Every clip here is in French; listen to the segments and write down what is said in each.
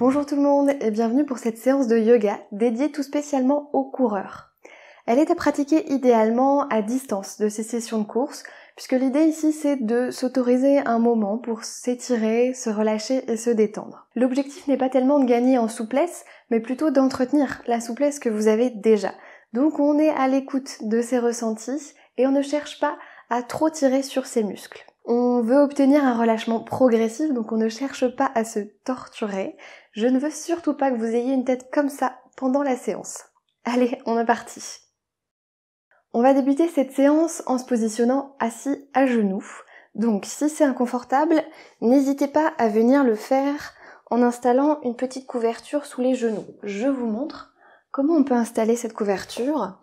Bonjour tout le monde et bienvenue pour cette séance de yoga dédiée tout spécialement aux coureurs. Elle est à pratiquer idéalement à distance de ces sessions de course, puisque l'idée ici c'est de s'autoriser un moment pour s'étirer, se relâcher et se détendre. L'objectif n'est pas tellement de gagner en souplesse, mais plutôt d'entretenir la souplesse que vous avez déjà. Donc on est à l'écoute de ces ressentis et on ne cherche pas à trop tirer sur ses muscles. On veut obtenir un relâchement progressif, donc on ne cherche pas à se torturer. Je ne veux surtout pas que vous ayez une tête comme ça pendant la séance. Allez, on est parti. On va débuter cette séance en se positionnant assis à genoux. Donc si c'est inconfortable, n'hésitez pas à venir le faire en installant une petite couverture sous les genoux. Je vous montre comment on peut installer cette couverture.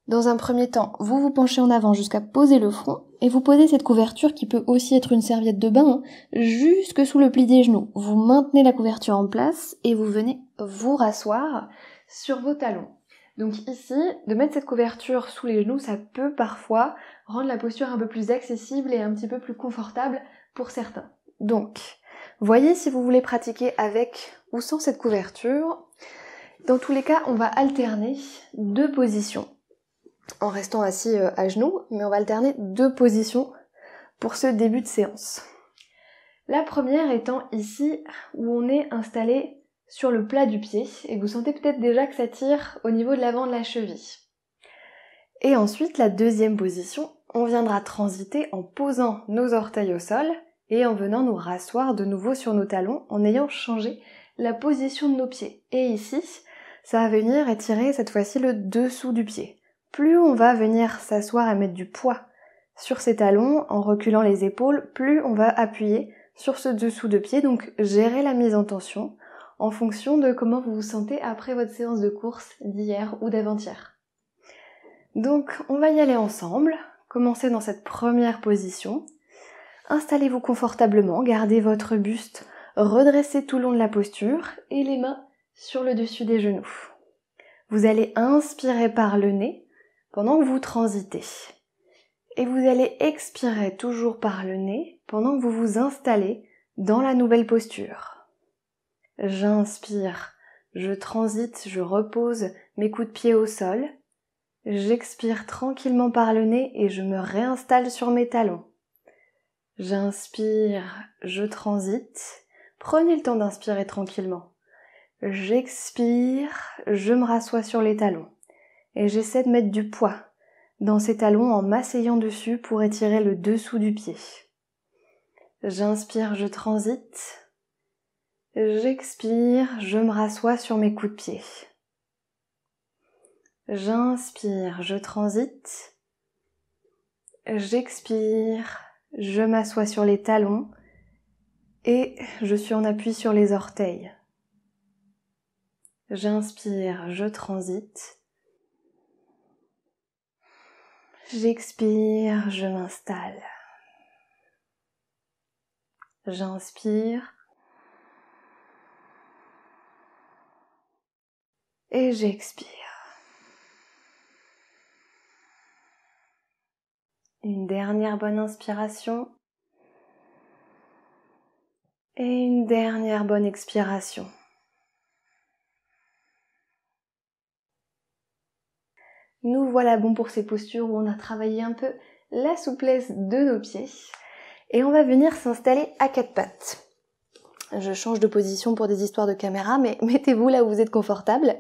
Dans un premier temps, vous vous penchez en avant jusqu'à poser le front et vous posez cette couverture qui peut aussi être une serviette de bain, jusque sous le pli des genoux. Vous maintenez la couverture en place et vous venez vous rasseoir sur vos talons. Donc ici, de mettre cette couverture sous les genoux, ça peut parfois rendre la posture un peu plus accessible et un petit peu plus confortable pour certains. Donc, voyez si vous voulez pratiquer avec ou sans cette couverture. Dans tous les cas, on va alterner deux positions. En restant assis à genoux, mais on va alterner deux positions pour ce début de séance. La première étant ici où on est installé sur le plat du pied et vous sentez peut-être déjà que ça tire au niveau de l'avant de la cheville. Et ensuite, la deuxième position, on viendra transiter en posant nos orteils au sol et en venant nous rasseoir de nouveau sur nos talons en ayant changé la position de nos pieds. Et ici, ça va venir étirer cette fois-ci le dessous du pied. Plus on va venir s'asseoir et mettre du poids sur ses talons en reculant les épaules, plus on va appuyer sur ce dessous de pied, donc gérer la mise en tension en fonction de comment vous vous sentez après votre séance de course d'hier ou d'avant-hier. Donc on va y aller ensemble, commencez dans cette première position, installez-vous confortablement, gardez votre buste redressé tout le long de la posture et les mains sur le dessus des genoux. Vous allez inspirer par le nez pendant que vous transitez. Et vous allez expirer toujours par le nez pendant que vous vous installez dans la nouvelle posture. J'inspire, je transite, je repose mes coups de pied au sol. J'expire tranquillement par le nez et je me réinstalle sur mes talons. J'inspire, je transite. Prenez le temps d'inspirer tranquillement. J'expire, je me rassois sur les talons. Et j'essaie de mettre du poids dans ces talons en m'asseyant dessus pour étirer le dessous du pied. J'inspire, je transite. J'expire, je me rassois sur mes coups de pied. J'inspire, je transite. J'expire, je m'assois sur les talons et je suis en appui sur les orteils. J'inspire, je transite. J'expire, je m'installe. J'inspire. Et j'expire. Une dernière bonne inspiration. Et une dernière bonne expiration. Nous voilà bons pour ces postures où on a travaillé un peu la souplesse de nos pieds. Et on va venir s'installer à quatre pattes. Je change de position pour des histoires de caméra, mais mettez-vous là où vous êtes confortable.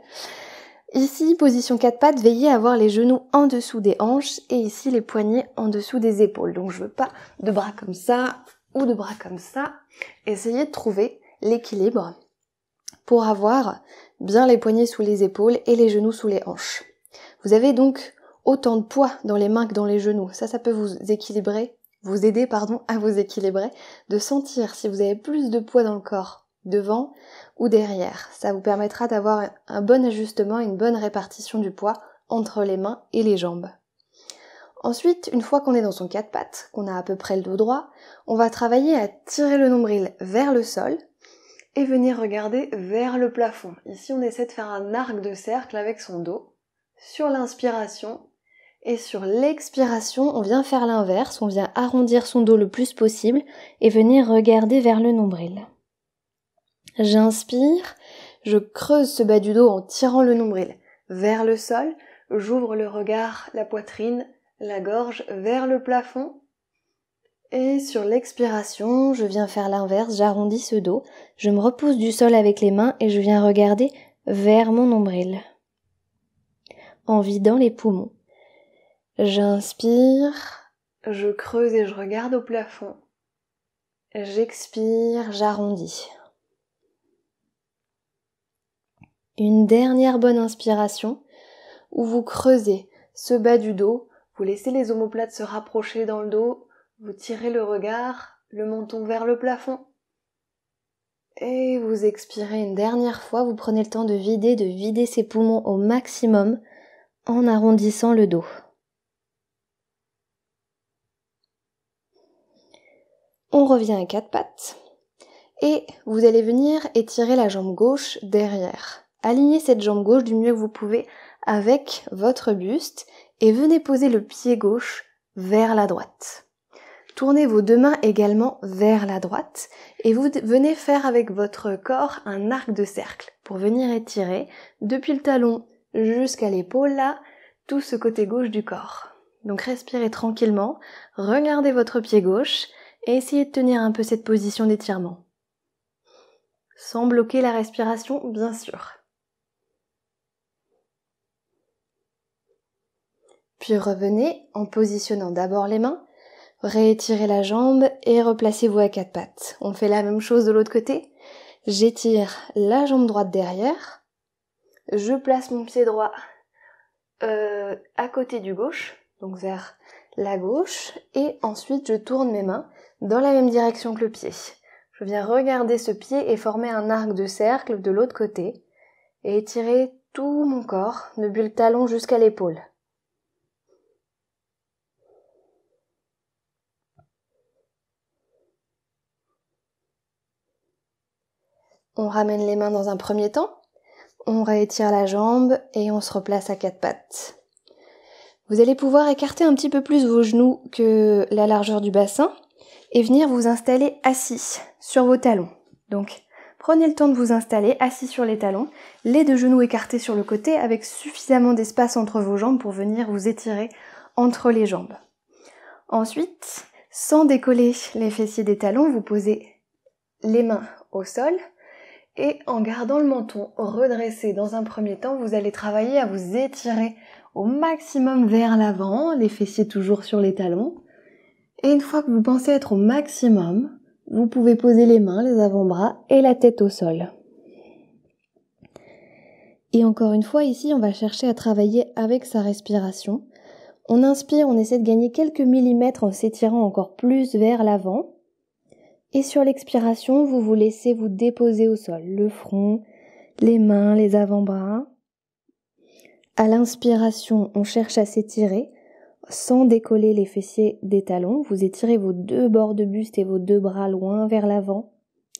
Ici, position quatre pattes, veillez à avoir les genoux en dessous des hanches et ici les poignets en dessous des épaules. Donc je veux pas de bras comme ça ou de bras comme ça. Essayez de trouver l'équilibre pour avoir bien les poignets sous les épaules et les genoux sous les hanches. Vous avez donc autant de poids dans les mains que dans les genoux. Ça peut vous aider à vous équilibrer, de sentir si vous avez plus de poids dans le corps, devant ou derrière. Ça vous permettra d'avoir un bon ajustement, une bonne répartition du poids entre les mains et les jambes. Ensuite, une fois qu'on est dans son quatre pattes, qu'on a à peu près le dos droit, on va travailler à tirer le nombril vers le sol et venir regarder vers le plafond. Ici, on essaie de faire un arc de cercle avec son dos. Sur l'inspiration et sur l'expiration, on vient faire l'inverse, on vient arrondir son dos le plus possible et venir regarder vers le nombril. J'inspire, je creuse ce bas du dos en tirant le nombril vers le sol, j'ouvre le regard, la poitrine, la gorge vers le plafond. Et sur l'expiration, je viens faire l'inverse, j'arrondis ce dos, je me repousse du sol avec les mains et je viens regarder vers mon nombril, en vidant les poumons. J'inspire, je creuse et je regarde au plafond. J'expire, j'arrondis. Une dernière bonne inspiration où vous creusez ce bas du dos, vous laissez les omoplates se rapprocher dans le dos, vous tirez le regard, le menton vers le plafond. Et vous expirez une dernière fois, vous prenez le temps de vider ces poumons au maximum en arrondissant le dos. On revient à quatre pattes et vous allez venir étirer la jambe gauche derrière. Alignez cette jambe gauche du mieux que vous pouvez avec votre buste et venez poser le pied gauche vers la droite. Tournez vos deux mains également vers la droite et vous venez faire avec votre corps un arc de cercle pour venir étirer depuis le talon jusqu'à l'épaule là, tout ce côté gauche du corps. Donc respirez tranquillement, regardez votre pied gauche et essayez de tenir un peu cette position d'étirement. Sans bloquer la respiration, bien sûr. Puis revenez en positionnant d'abord les mains, réétirez la jambe et replacez-vous à quatre pattes. On fait la même chose de l'autre côté. J'étire la jambe droite derrière, je place mon pied droit à côté du gauche, donc vers la gauche, et ensuite je tourne mes mains dans la même direction que le pied. Je viens regarder ce pied et former un arc de cercle de l'autre côté et étirer tout mon corps depuis le talon jusqu'à l'épaule. On ramène les mains dans un premier temps, on réétire la jambe et on se replace à quatre pattes. Vous allez pouvoir écarter un petit peu plus vos genoux que la largeur du bassin et venir vous installer assis sur vos talons. Donc, prenez le temps de vous installer assis sur les talons, les deux genoux écartés sur le côté avec suffisamment d'espace entre vos jambes pour venir vous étirer entre les jambes. Ensuite, sans décoller les fessiers des talons, vous posez les mains au sol et en gardant le menton redressé dans un premier temps, vous allez travailler à vous étirer au maximum vers l'avant, les fessiers toujours sur les talons. Et une fois que vous pensez être au maximum, vous pouvez poser les mains, les avant-bras et la tête au sol. Et encore une fois, ici, on va chercher à travailler avec sa respiration. On inspire, on essaie de gagner quelques millimètres en s'étirant encore plus vers l'avant. Et sur l'expiration, vous vous laissez vous déposer au sol, le front, les mains, les avant-bras. À l'inspiration, on cherche à s'étirer sans décoller les fessiers des talons. Vous étirez vos deux bords de buste et vos deux bras loin vers l'avant.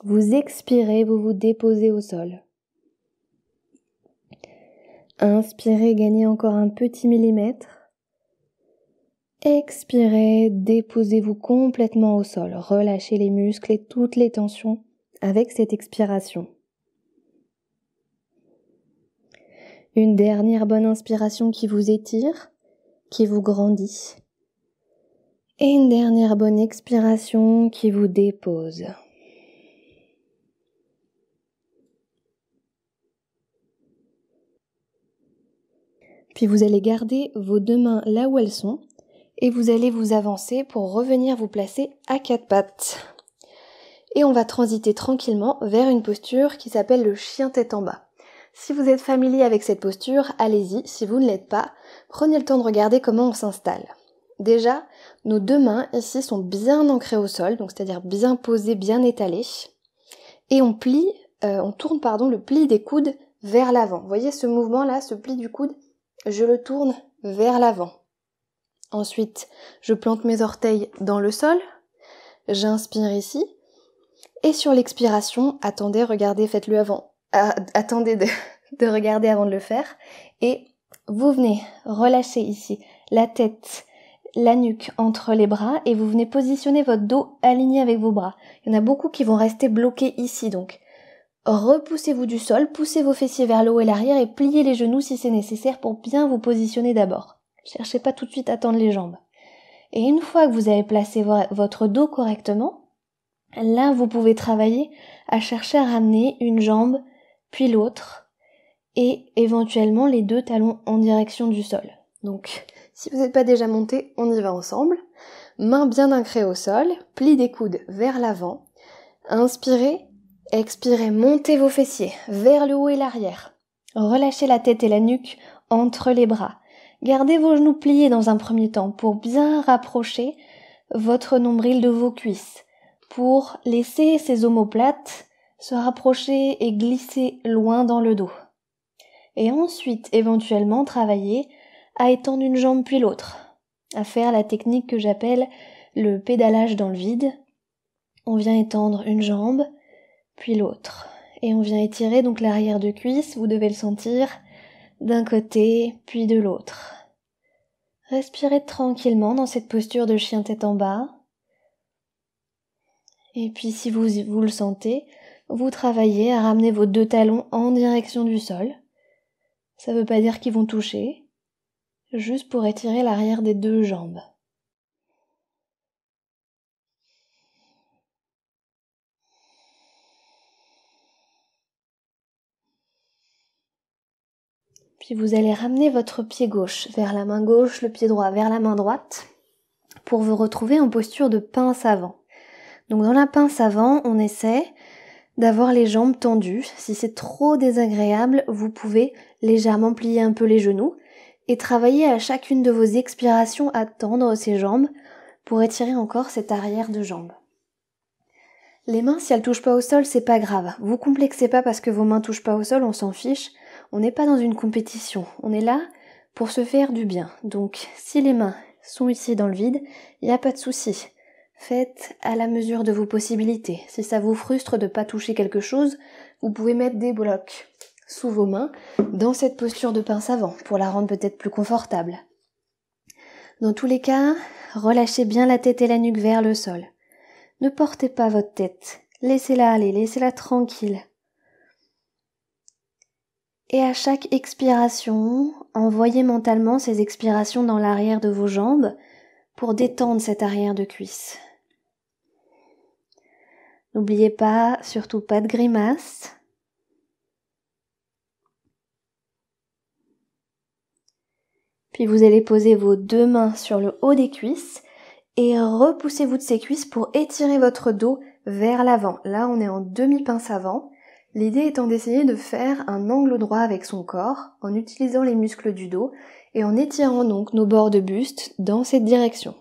Vous expirez, vous vous déposez au sol. Inspirez, gagnez encore un petit millimètre. Expirez, déposez-vous complètement au sol. Relâchez les muscles et toutes les tensions avec cette expiration. Une dernière bonne inspiration qui vous étire, qui vous grandit. Et une dernière bonne expiration qui vous dépose. Puis vous allez garder vos deux mains là où elles sont. Et vous allez vous avancer pour revenir vous placer à quatre pattes. Et on va transiter tranquillement vers une posture qui s'appelle le chien tête en bas. Si vous êtes familier avec cette posture, allez-y. Si vous ne l'êtes pas, prenez le temps de regarder comment on s'installe. Déjà, nos deux mains ici sont bien ancrées au sol, donc c'est-à-dire bien posées, bien étalées. Et on tourne le pli des coudes vers l'avant. Vous voyez ce mouvement-là, ce pli du coude, je le tourne vers l'avant. Ensuite, je plante mes orteils dans le sol, j'inspire ici, et sur l'expiration, attendez, regardez, faites-le avant. Attendez de regarder avant de le faire, et vous venez relâcher ici la tête, la nuque entre les bras, et vous venez positionner votre dos aligné avec vos bras. Il y en a beaucoup qui vont rester bloqués ici, donc repoussez-vous du sol, poussez vos fessiers vers le haut et l'arrière et pliez les genoux si c'est nécessaire pour bien vous positionner d'abord. Cherchez pas tout de suite à tendre les jambes. Et une fois que vous avez placé votre dos correctement, là vous pouvez travailler à chercher à ramener une jambe puis l'autre et éventuellement les deux talons en direction du sol. Donc si vous n'êtes pas déjà monté, on y va ensemble. Mains bien ancrées au sol, pli des coudes vers l'avant. Inspirez, expirez, montez vos fessiers vers le haut et l'arrière. Relâchez la tête et la nuque entre les bras. Gardez vos genoux pliés dans un premier temps pour bien rapprocher votre nombril de vos cuisses, pour laisser ces omoplates se rapprocher et glisser loin dans le dos. Et ensuite, éventuellement, travailler à étendre une jambe puis l'autre, à faire la technique que j'appelle le pédalage dans le vide. On vient étendre une jambe, puis l'autre. Et on vient étirer donc l'arrière de cuisse, vous devez le sentir, d'un côté, puis de l'autre. Respirez tranquillement dans cette posture de chien tête en bas. Et puis si vous le sentez, vous travaillez à ramener vos deux talons en direction du sol. Ça ne veut pas dire qu'ils vont toucher, juste pour étirer l'arrière des deux jambes. Puis vous allez ramener votre pied gauche vers la main gauche, le pied droit vers la main droite, pour vous retrouver en posture de pince avant. Donc dans la pince avant, on essaie d'avoir les jambes tendues. Si c'est trop désagréable, vous pouvez légèrement plier un peu les genoux et travailler à chacune de vos expirations à tendre ces jambes pour étirer encore cette arrière de jambe. Les mains, si elles touchent pas au sol, c'est pas grave. Vous complexez pas parce que vos mains touchent pas au sol, on s'en fiche. On n'est pas dans une compétition. On est là pour se faire du bien. Donc, si les mains sont ici dans le vide, il n'y a pas de souci. Faites à la mesure de vos possibilités. Si ça vous frustre de pas toucher quelque chose, vous pouvez mettre des blocs sous vos mains dans cette posture de pince avant pour la rendre peut-être plus confortable. Dans tous les cas, relâchez bien la tête et la nuque vers le sol. Ne portez pas votre tête. Laissez-la aller, laissez-la tranquille. Et à chaque expiration, envoyez mentalement ces expirations dans l'arrière de vos jambes pour détendre cette arrière de cuisse. N'oubliez pas, surtout pas de grimace. Puis vous allez poser vos deux mains sur le haut des cuisses et repoussez-vous de ces cuisses pour étirer votre dos vers l'avant. Là, on est en demi-pince avant. L'idée étant d'essayer de faire un angle droit avec son corps en utilisant les muscles du dos et en étirant donc nos bords de buste dans cette direction.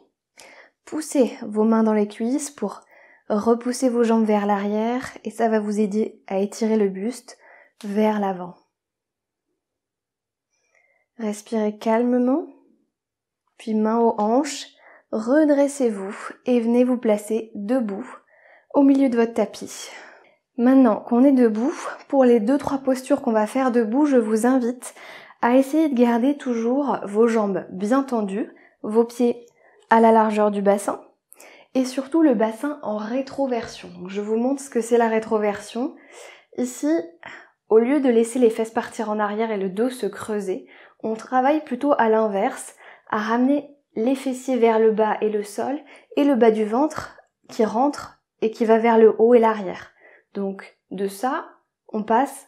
Poussez vos mains dans les cuisses pour repousser vos jambes vers l'arrière et ça va vous aider à étirer le buste vers l'avant. Respirez calmement, puis main aux hanches, redressez-vous et venez vous placer debout au milieu de votre tapis. Maintenant qu'on est debout, pour les 2-3 postures qu'on va faire debout, je vous invite à essayer de garder toujours vos jambes bien tendues, vos pieds à la largeur du bassin et surtout le bassin en rétroversion. Donc je vous montre ce que c'est la rétroversion. Ici, au lieu de laisser les fesses partir en arrière et le dos se creuser, on travaille plutôt à l'inverse, à ramener les fessiers vers le bas et le sol et le bas du ventre qui rentre et qui va vers le haut et l'arrière. Donc, de ça, on passe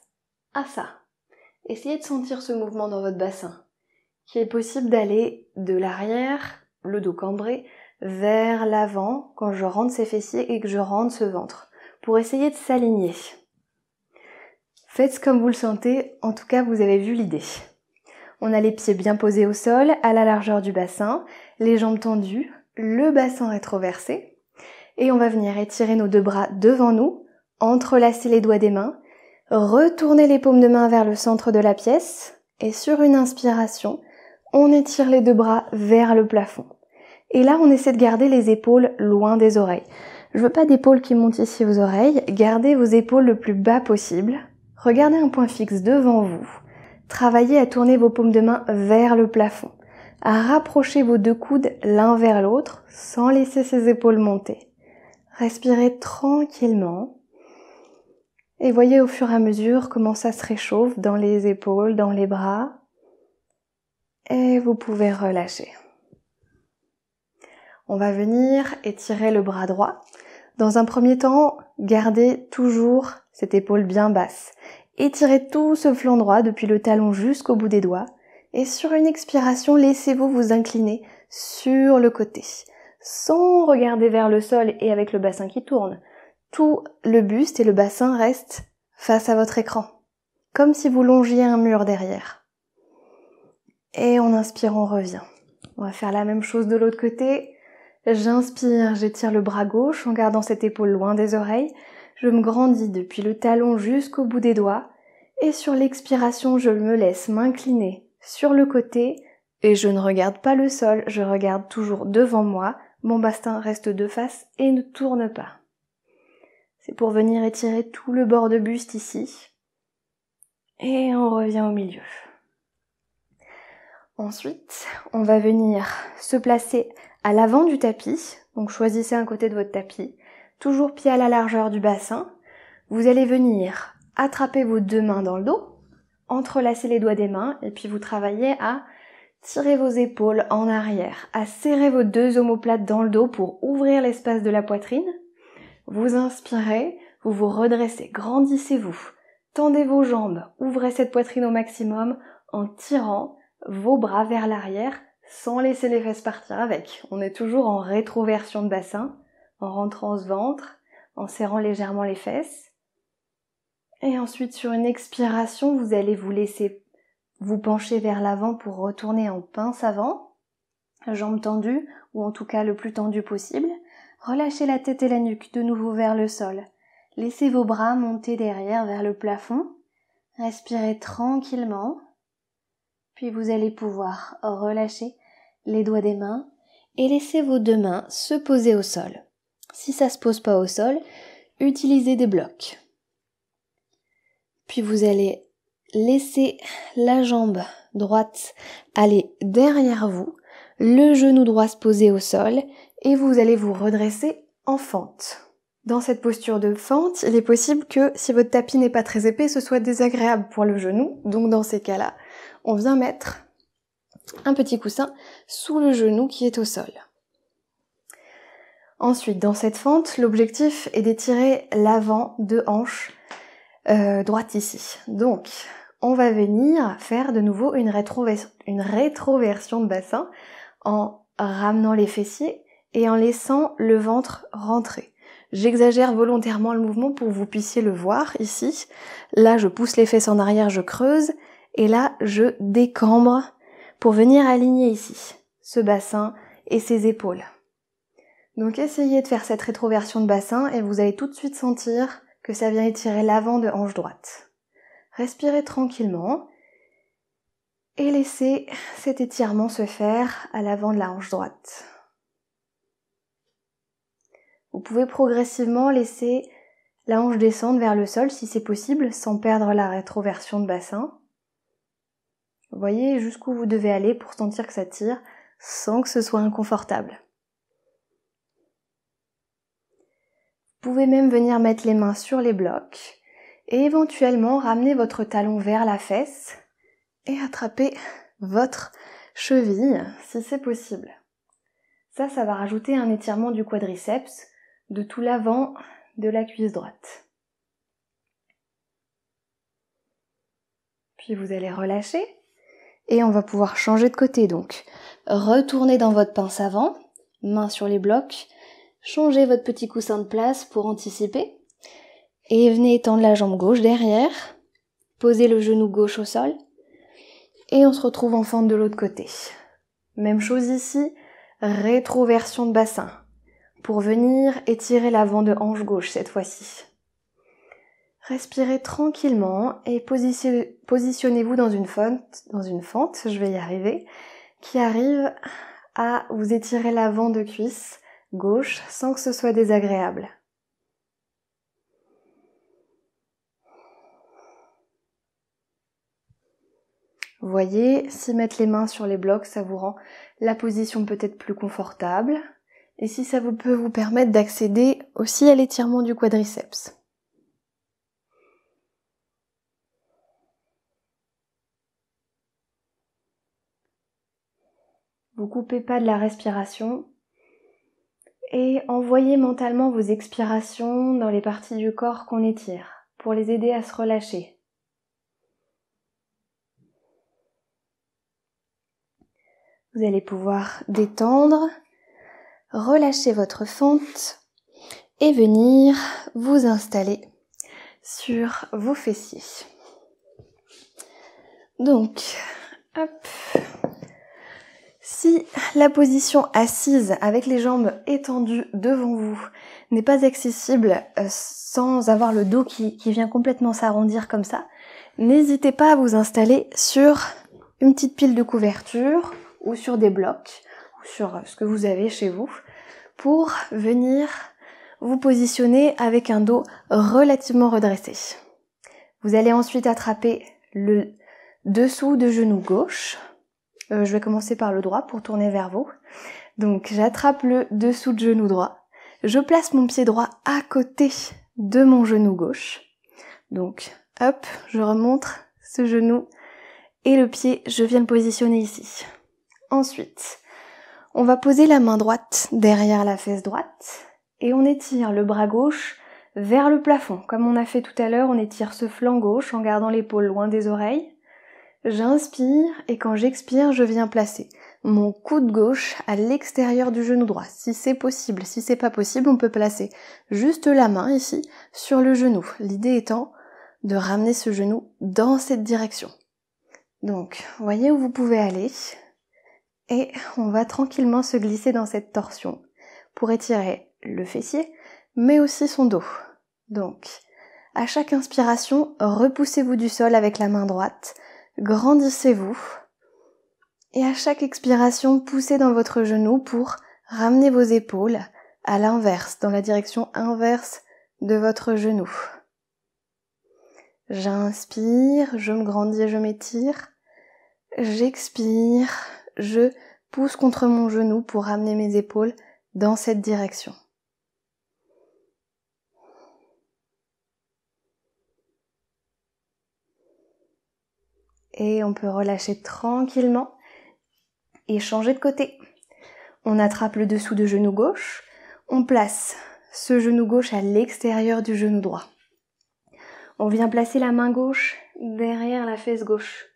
à ça. Essayez de sentir ce mouvement dans votre bassin, qui est possible d'aller de l'arrière, le dos cambré, vers l'avant quand je rentre ces fessiers et que je rentre ce ventre, pour essayer de s'aligner. Faites comme vous le sentez, en tout cas vous avez vu l'idée. On a les pieds bien posés au sol, à la largeur du bassin, les jambes tendues, le bassin rétroversé, et on va venir étirer nos deux bras devant nous, entrelacer les doigts des mains, retourner les paumes de main vers le centre de la pièce et sur une inspiration, on étire les deux bras vers le plafond. Et là, on essaie de garder les épaules loin des oreilles. Je veux pas d'épaules qui montent ici aux oreilles, gardez vos épaules le plus bas possible. Regardez un point fixe devant vous. Travaillez à tourner vos paumes de main vers le plafond, à rapprocher vos deux coudes l'un vers l'autre sans laisser ces épaules monter. Respirez tranquillement. Et voyez au fur et à mesure comment ça se réchauffe dans les épaules, dans les bras. Et vous pouvez relâcher. On va venir étirer le bras droit. Dans un premier temps, gardez toujours cette épaule bien basse. Étirez tout ce flanc droit depuis le talon jusqu'au bout des doigts. Et sur une expiration, laissez-vous vous incliner sur le côté, sans regarder vers le sol et avec le bassin qui tourne. Tout le buste et le bassin restent face à votre écran, comme si vous longiez un mur derrière. Et en inspire, on revient. On va faire la même chose de l'autre côté. J'inspire, j'étire le bras gauche en gardant cette épaule loin des oreilles. Je me grandis depuis le talon jusqu'au bout des doigts. Et sur l'expiration, je me laisse m'incliner sur le côté. Et je ne regarde pas le sol, je regarde toujours devant moi. Mon bassin reste de face et ne tourne pas. C'est pour venir étirer tout le bord de buste ici. Et on revient au milieu. Ensuite, on va venir se placer à l'avant du tapis. Donc choisissez un côté de votre tapis. Toujours pied à la largeur du bassin. Vous allez venir attraper vos deux mains dans le dos, entrelacer les doigts des mains et puis vous travaillez à tirer vos épaules en arrière, à serrer vos deux omoplates dans le dos pour ouvrir l'espace de la poitrine. Vous inspirez, vous vous redressez, grandissez-vous, tendez vos jambes, ouvrez cette poitrine au maximum en tirant vos bras vers l'arrière sans laisser les fesses partir avec. On est toujours en rétroversion de bassin, en rentrant ce ventre, en serrant légèrement les fesses. Et ensuite, sur une expiration, vous allez vous laisser vous pencher vers l'avant pour retourner en pince avant, jambes tendues, ou en tout cas le plus tendu possible. Relâchez la tête et la nuque de nouveau vers le sol. Laissez vos bras monter derrière vers le plafond. Respirez tranquillement. Puis vous allez pouvoir relâcher les doigts des mains et laisser vos deux mains se poser au sol. Si ça se pose pas au sol, utilisez des blocs. Puis vous allez laisser la jambe droite aller derrière vous, le genou droit se poser au sol et vous allez vous redresser en fente. Dans cette posture de fente, il est possible que si votre tapis n'est pas très épais, ce soit désagréable pour le genou. Donc dans ces cas-là, on vient mettre un petit coussin sous le genou qui est au sol. Ensuite, dans cette fente, l'objectif est d'étirer l'avant de hanche droite ici. Donc, on va venir faire de nouveau une rétroversion de bassin en ramenant les fessiers et en laissant le ventre rentrer. J'exagère volontairement le mouvement pour que vous puissiez le voir ici. Là, je pousse les fesses en arrière, je creuse. Et là, je décambre pour venir aligner ici ce bassin et ses épaules. Donc essayez de faire cette rétroversion de bassin et vous allez tout de suite sentir que ça vient étirer l'avant de hanche droite. Respirez tranquillement et laissez cet étirement se faire à l'avant de la hanche droite. Vous pouvez progressivement laisser la hanche descendre vers le sol si c'est possible sans perdre la rétroversion de bassin. Vous voyez jusqu'où vous devez aller pour sentir que ça tire sans que ce soit inconfortable. Vous pouvez même venir mettre les mains sur les blocs et éventuellement ramener votre talon vers la fesse et attraper votre cheville si c'est possible. Ça va rajouter un étirement du quadriceps, de tout l'avant de la cuisse droite. Puis vous allez relâcher et on va pouvoir changer de côté donc. Retournez dans votre pince avant, main sur les blocs, changez votre petit coussin de place pour anticiper et venez étendre la jambe gauche derrière, posez le genou gauche au sol et on se retrouve en fente de l'autre côté. Même chose ici, rétroversion de bassin pour venir étirer l'avant de hanche gauche cette fois-ci. Respirez tranquillement et positionnez-vous dans une fente, je vais y arriver, qui arrive à vous étirer l'avant de cuisse gauche sans que ce soit désagréable. Vous voyez, si mettre les mains sur les blocs, ça vous rend la position peut-être plus confortable. Et si ça peut vous permettre d'accéder aussi à l'étirement du quadriceps. Vous coupez pas de la respiration et envoyez mentalement vos expirations dans les parties du corps qu'on étire pour les aider à se relâcher. Vous allez pouvoir détendre, relâcher votre fente et venir vous installer sur vos fessiers. Donc, hop. Si la position assise avec les jambes étendues devant vous n'est pas accessible sans avoir le dos qui vient complètement s'arrondir comme ça, n'hésitez pas à vous installer sur une petite pile de couverture ou sur des blocs ou sur ce que vous avez chez vous pour venir vous positionner avec un dos relativement redressé. Vous allez ensuite attraper le dessous de genou gauche. Je vais commencer par le droit pour tourner vers vous. Donc j'attrape le dessous de genou droit. Je place mon pied droit à côté de mon genou gauche. Donc hop, je remonte ce genou et le pied, je viens le positionner ici. Ensuite, on va poser la main droite derrière la fesse droite et on étire le bras gauche vers le plafond. Comme on a fait tout à l'heure, on étire ce flanc gauche en gardant l'épaule loin des oreilles. J'inspire et quand j'expire, je viens placer mon coude gauche à l'extérieur du genou droit. Si c'est possible, si c'est pas possible, on peut placer juste la main ici sur le genou. L'idée étant de ramener ce genou dans cette direction. Donc, voyez où vous pouvez aller et on va tranquillement se glisser dans cette torsion pour étirer le fessier, mais aussi son dos. Donc, à chaque inspiration, repoussez-vous du sol avec la main droite. Grandissez-vous et à chaque expiration, poussez dans votre genou pour ramener vos épaules à l'inverse, dans la direction inverse de votre genou. J'inspire, je me grandis, je m'étire. J'expire, je pousse contre mon genou pour ramener mes épaules dans cette direction. Et on peut relâcher tranquillement et changer de côté. On attrape le dessous de genou gauche, on place ce genou gauche à l'extérieur du genou droit. On vient placer la main gauche derrière la fesse gauche.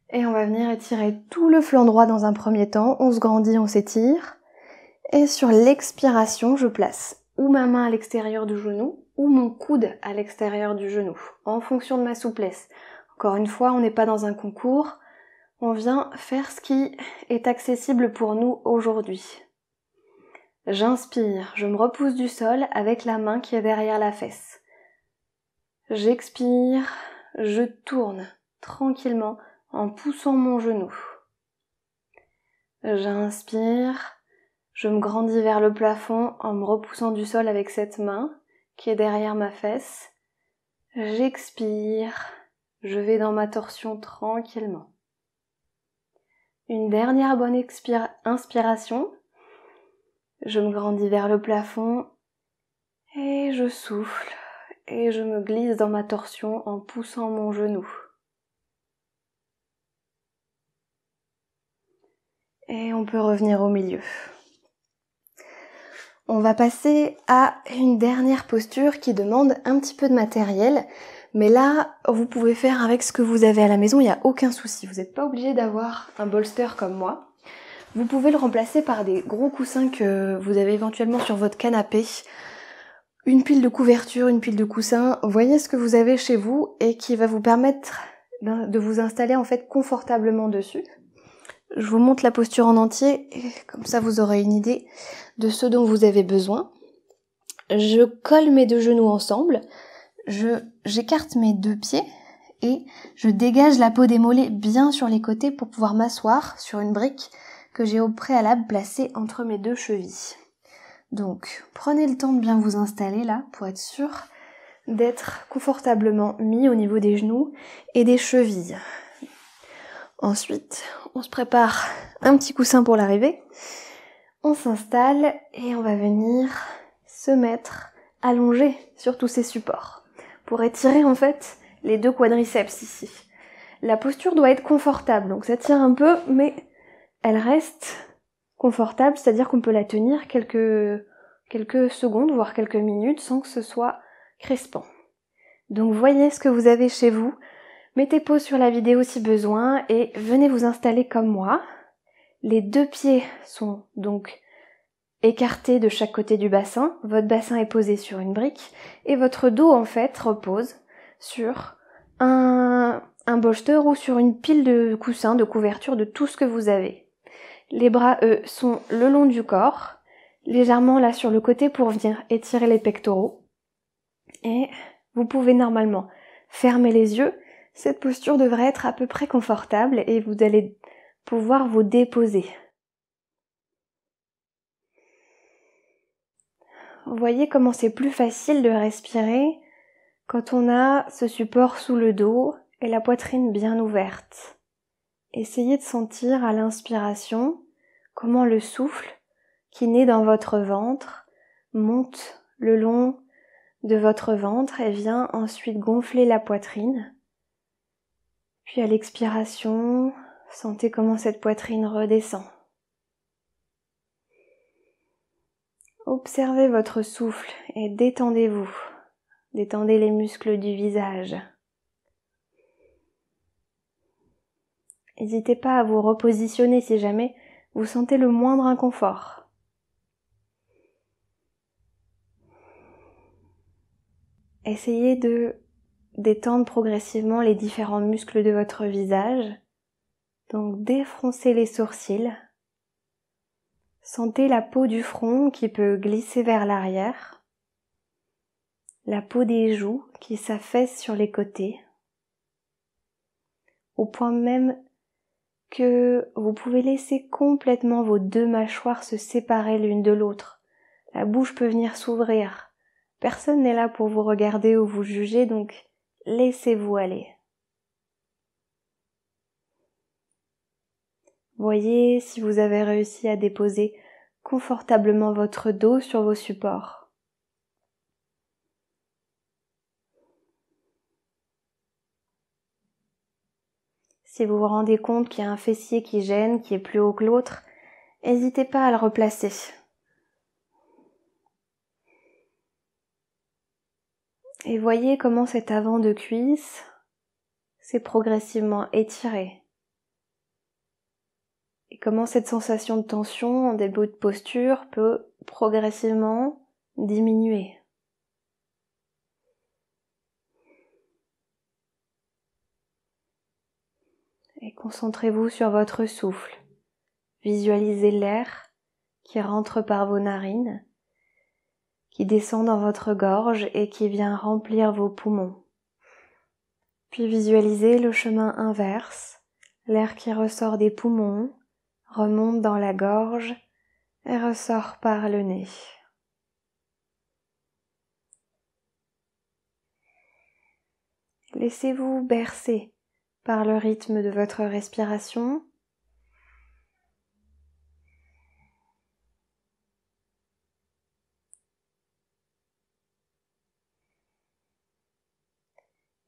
Et on va venir étirer tout le flanc droit dans un premier temps. On se grandit, on s'étire. Et sur l'expiration, je place ou ma main à l'extérieur du genou ou mon coude à l'extérieur du genou, en fonction de ma souplesse. Encore une fois, on n'est pas dans un concours, on vient faire ce qui est accessible pour nous aujourd'hui. J'inspire, je me repousse du sol avec la main qui est derrière la fesse. J'expire, je tourne tranquillement en poussant mon genou. J'inspire, je me grandis vers le plafond en me repoussant du sol avec cette main qui est derrière ma fesse. J'expire, je vais dans ma torsion tranquillement. Une dernière bonne inspiration. Je me grandis vers le plafond et je souffle et je me glisse dans ma torsion en poussant mon genou. Et on peut revenir au milieu. On va passer à une dernière posture qui demande un petit peu de matériel. Mais là, vous pouvez faire avec ce que vous avez à la maison, il n'y a aucun souci. Vous n'êtes pas obligé d'avoir un bolster comme moi. Vous pouvez le remplacer par des gros coussins que vous avez éventuellement sur votre canapé. Une pile de couverture, une pile de coussins. Voyez ce que vous avez chez vous et qui va vous permettre de vous installer en fait confortablement dessus. Je vous montre la posture en entier, et comme ça vous aurez une idée de ce dont vous avez besoin. Je colle mes deux genoux ensemble. J'écarte mes deux pieds et je dégage la peau des mollets bien sur les côtés pour pouvoir m'asseoir sur une brique que j'ai au préalable placée entre mes deux chevilles. Donc, prenez le temps de bien vous installer là pour être sûr d'être confortablement mis au niveau des genoux et des chevilles. Ensuite, on se prépare un petit coussin pour l'arrivée. On s'installe et on va venir se mettre allongé sur tous ces supports pour étirer en fait les deux quadriceps ici. La posture doit être confortable, donc ça tire un peu, mais elle reste confortable, c'est-à-dire qu'on peut la tenir quelques secondes, voire quelques minutes, sans que ce soit crispant. Donc voyez ce que vous avez chez vous, mettez pause sur la vidéo si besoin et venez vous installer comme moi. Les 2 pieds sont donc écartés de chaque côté du bassin, votre bassin est posé sur une brique et votre dos en fait repose sur un bolster ou sur une pile de coussins, de couverture, de tout ce que vous avez. Les bras, eux, sont le long du corps, légèrement là sur le côté pour venir étirer les pectoraux. Et vous pouvez normalement fermer les yeux. Cette posture devrait être à peu près confortable et vous allez pouvoir vous déposer. Vous voyez comment c'est plus facile de respirer quand on a ce support sous le dos et la poitrine bien ouverte. Essayez de sentir à l'inspiration comment le souffle qui naît dans votre ventre monte le long de votre ventre et vient ensuite gonfler la poitrine. Puis à l'expiration, sentez comment cette poitrine redescend. Observez votre souffle et détendez-vous. Détendez les muscles du visage. N'hésitez pas à vous repositionner si jamais vous sentez le moindre inconfort. Essayez de détendre progressivement les différents muscles de votre visage. Donc défroncez les sourcils. Sentez la peau du front qui peut glisser vers l'arrière. La peau des joues qui s'affaisse sur les côtés. Au point même que vous pouvez laisser complètement vos 2 mâchoires se séparer l'une de l'autre. La bouche peut venir s'ouvrir. Personne n'est là pour vous regarder ou vous juger, donc laissez-vous aller. Voyez si vous avez réussi à déposer confortablement votre dos sur vos supports. Si vous vous rendez compte qu'il y a un fessier qui gêne, qui est plus haut que l'autre, n'hésitez pas à le replacer. Et voyez comment cet avant de cuisse s'est progressivement étiré. Et comment cette sensation de tension en début de posture peut progressivement diminuer. Et concentrez-vous sur votre souffle. Visualisez l'air qui rentre par vos narines, qui descend dans votre gorge et qui vient remplir vos poumons. Puis visualisez le chemin inverse, l'air qui ressort des poumons, remonte dans la gorge et ressort par le nez. Laissez-vous bercer par le rythme de votre respiration.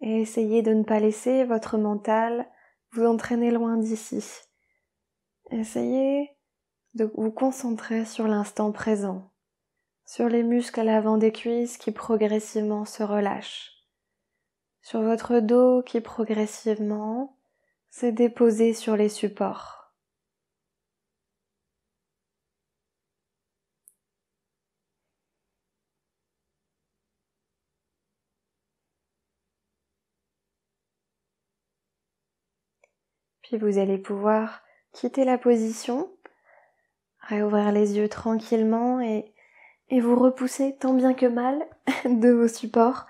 Et essayez de ne pas laisser votre mental vous entraîner loin d'ici. Essayez de vous concentrer sur l'instant présent, sur les muscles à l'avant des cuisses qui progressivement se relâchent, sur votre dos qui progressivement s'est déposé sur les supports. Puis vous allez pouvoir quitter la position, réouvrir les yeux tranquillement et vous repousser tant bien que mal de vos supports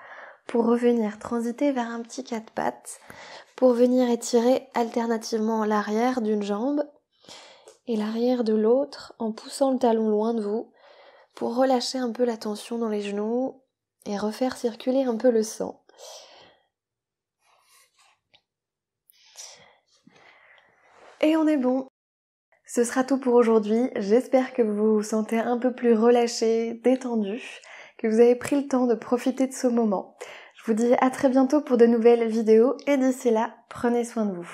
pour revenir transiter vers un petit 4 pattes pour venir étirer alternativement l'arrière d'une jambe et l'arrière de l'autre en poussant le talon loin de vous pour relâcher un peu la tension dans les genoux et refaire circuler un peu le sang. Et on est bon. Ce sera tout pour aujourd'hui. J'espère que vous vous sentez un peu plus relâché, détendu, que vous avez pris le temps de profiter de ce moment. Je vous dis à très bientôt pour de nouvelles vidéos et d'ici là, prenez soin de vous.